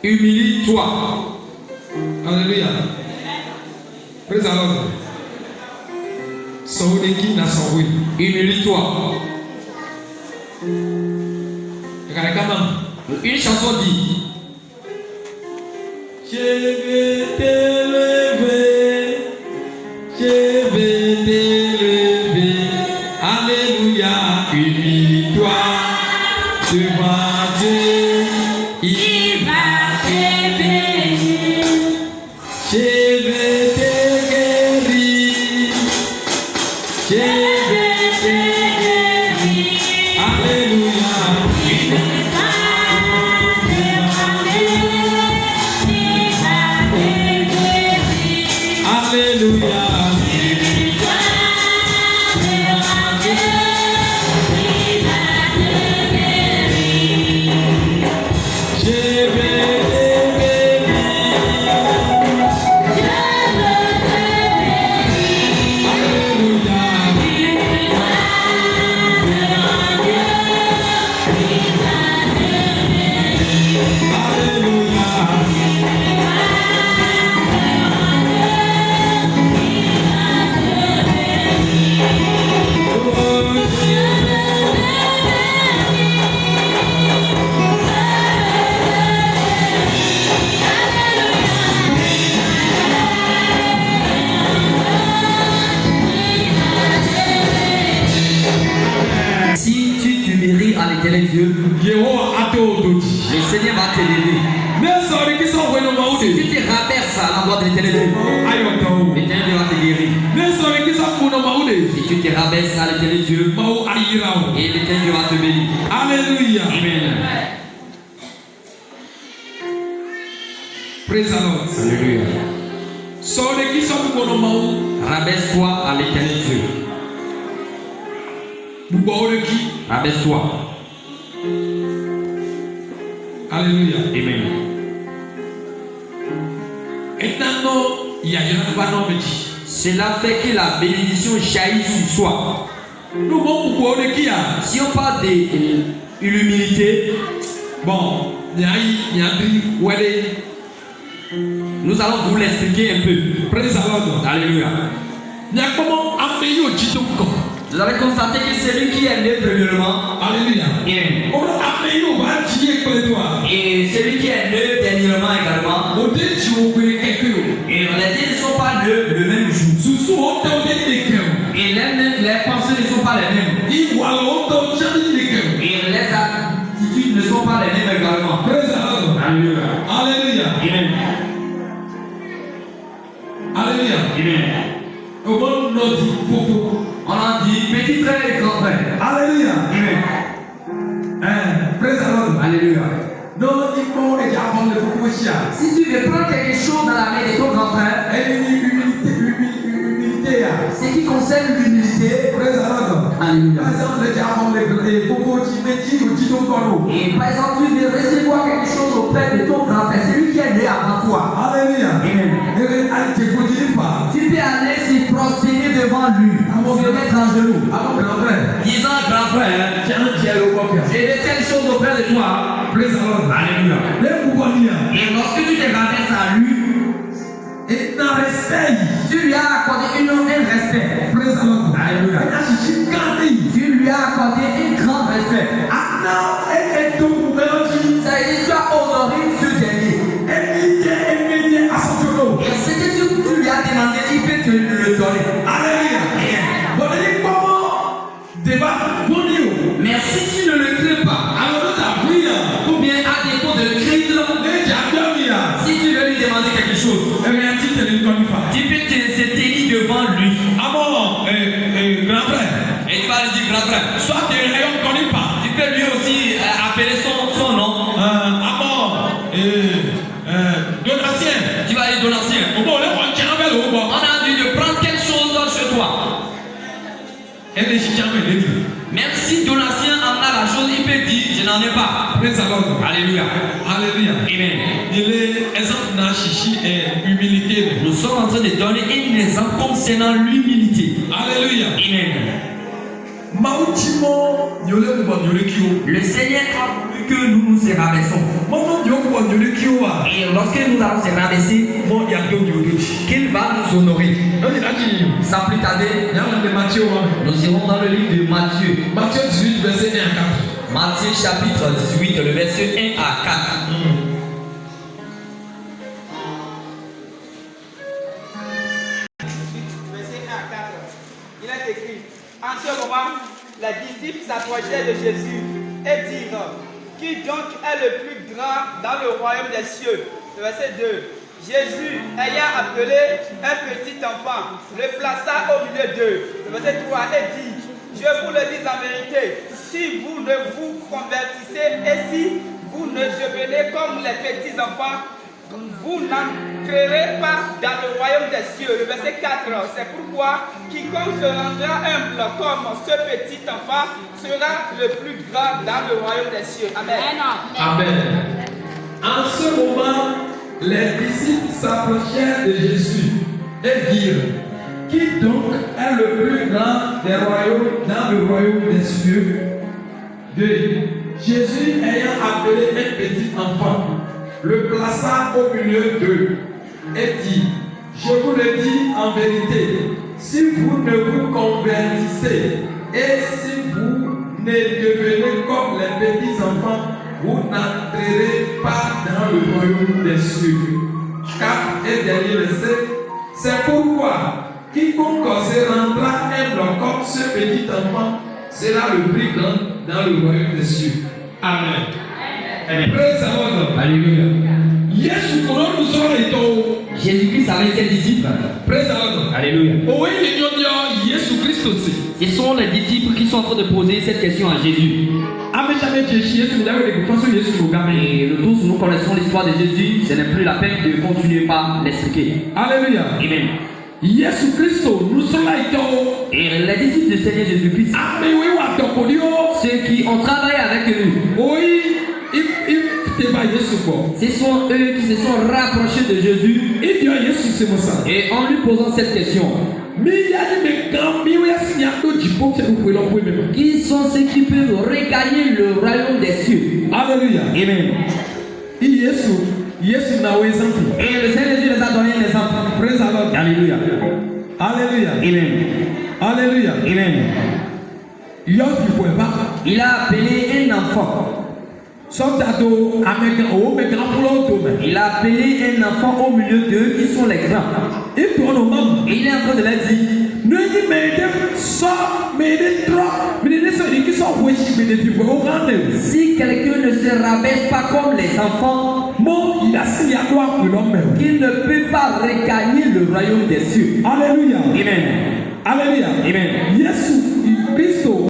Humilie-toi. Alléluia. Praise the Lord. Humilie-toi. Une chanson dit: je vais t'élever, je vais t'élever. Alléluia. Humilie-toi devant Dieu. Il va te bénir. Je vais te guérir. Je vais te guérir. Alléluia. Alléluia. Le Seigneur va t'aider. Si tu te rabaisses à l'endroit de l'Éternel, l'Éternel va te guérir. Si tu te rabaisses à l'Éternel Dieu, et l'Éternel va te bénir. Alléluia. Amen. Praise the Lord. Alléluia. Rabaisse-toi à l'Éternel Dieu. Rabaisse-toi. Alléluia. Amen. Cela fait que la bénédiction jaillit sur soi. Si on parle de l'humilité, bon, nous allons vous l'expliquer un peu. Praise the Lord. Alléluia. Vous avez constaté que celui qui est né premièrement, Alléluia. Et celui qui est né dernièrement également, et les deux ne sont pas nés le même jour. Et les pensées ne sont pas les mêmes. Et les attitudes ne sont pas les mêmes également. Alléluia. Alléluia. Amen. Alléluia. Amen. On a dit petit frère et grand frère. Alléluia. Amen. Praise the Lord. Alléluia. Si tu veux prendre quelque chose dans la main de ton grand frère, ce qui concerne l'humilité, Alléluia. Et par exemple, tu veux recevoir quelque chose auprès de ton grand frère, celui qui est né avant toi. Alléluia. Amen. Tu peux aller se prosterner devant lui, se mettre à genoux, disant grand frère, j'ai de telles choses auprès de toi. Alléluia. Et lorsque tu te rabaisses à lui, tu lui as accordé un respect. Alléluia. Tu lui as accordé un grand respect. Ça veut dire tu as honoré ce dernier. Et ce que tu lui as demandé, il peut te le donner. Mais si tu ne le crains pas, ou bien à défaut de le craindre, si tu veux lui demander quelque chose, tu peux te tenir devant lui. Et tu vas lui dire grand frère. Tu peux lui aussi appeler son nom. Tu vas aller Donatien. On a dû de prendre quelque chose chez toi. Même si Donatien en a la chose, il peut dire je n'en ai pas. Alléluia. Amen. Nous sommes en train de donner un exemple concernant l'humilité. Alléluia. Amen. Le Seigneur a voulu que nous nous rabaissons. Et lorsque nous allons se rabaisser, qu'il va nous honorer. Sans plus tarder, nous irons dans le livre de Matthieu. Matthieu 18, verset 1 à 4. Matthieu chapitre 18, le verset 1 à 4. En ce moment, les disciples s'approchaient de Jésus et dirent: qui donc est le plus grand dans le royaume des cieux? Le verset 2. Jésus, ayant appelé un petit enfant, le plaça au milieu d'eux. Le verset 3 et dit: je vous le dis en vérité, si vous ne vous convertissez et si vous ne devenez comme les petits enfants, vous n'entrerez pas dans le royaume des cieux. Le verset 4, c'est pourquoi quiconque se rendra humble comme ce petit enfant sera le plus grand dans le royaume des cieux. Amen. En ce moment, les disciples s'approchèrent de Jésus et dirent: qui donc est le plus grand des royaumes dans le royaume des cieux? 2. Jésus ayant appelé un petit enfant, le plaça au milieu d'eux et dit: je vous le dis en vérité, si vous ne vous convertissez et si vous ne devenez comme les petits enfants, vous n'entrerez pas dans le royaume des cieux. 4 et dernier verset. C'est pourquoi quiconque se rendra humble comme ce petit enfant sera le plus grand dans le royaume des cieux. Amen. Praise the Lord. Alléluia. Jésus-Christ avait ses disciples. Praise the Lord. Alléluia. Ce sont les disciples qui sont en train de poser cette question à Jésus. Et nous tous, nous connaissons l'histoire de Jésus. Ce n'est plus la peine de continuer par l'expliquer. Alléluia. Amen. Et les disciples du Seigneur Jésus-Christ, ceux qui ont travaillé avec lui, ce sont eux qui se sont rapprochés de Jésus et en lui posant cette question: qui sont ceux qui peuvent regagner le royaume des cieux? Alléluia. Amen. Et le Seigneur Jésus les a donné un exemple. Alléluia. Alléluia. Amen. Alléluia. Amen. Il a appelé un enfant. Il a appelé un enfant au milieu d'eux qui sont les grands. Et il est en train de leur dire: si quelqu'un ne se rabaisse pas comme les enfants, qu'il ne peut pas regagner le royaume des cieux. Alléluia. Amen. Alléluia. Amen. Jésus Christ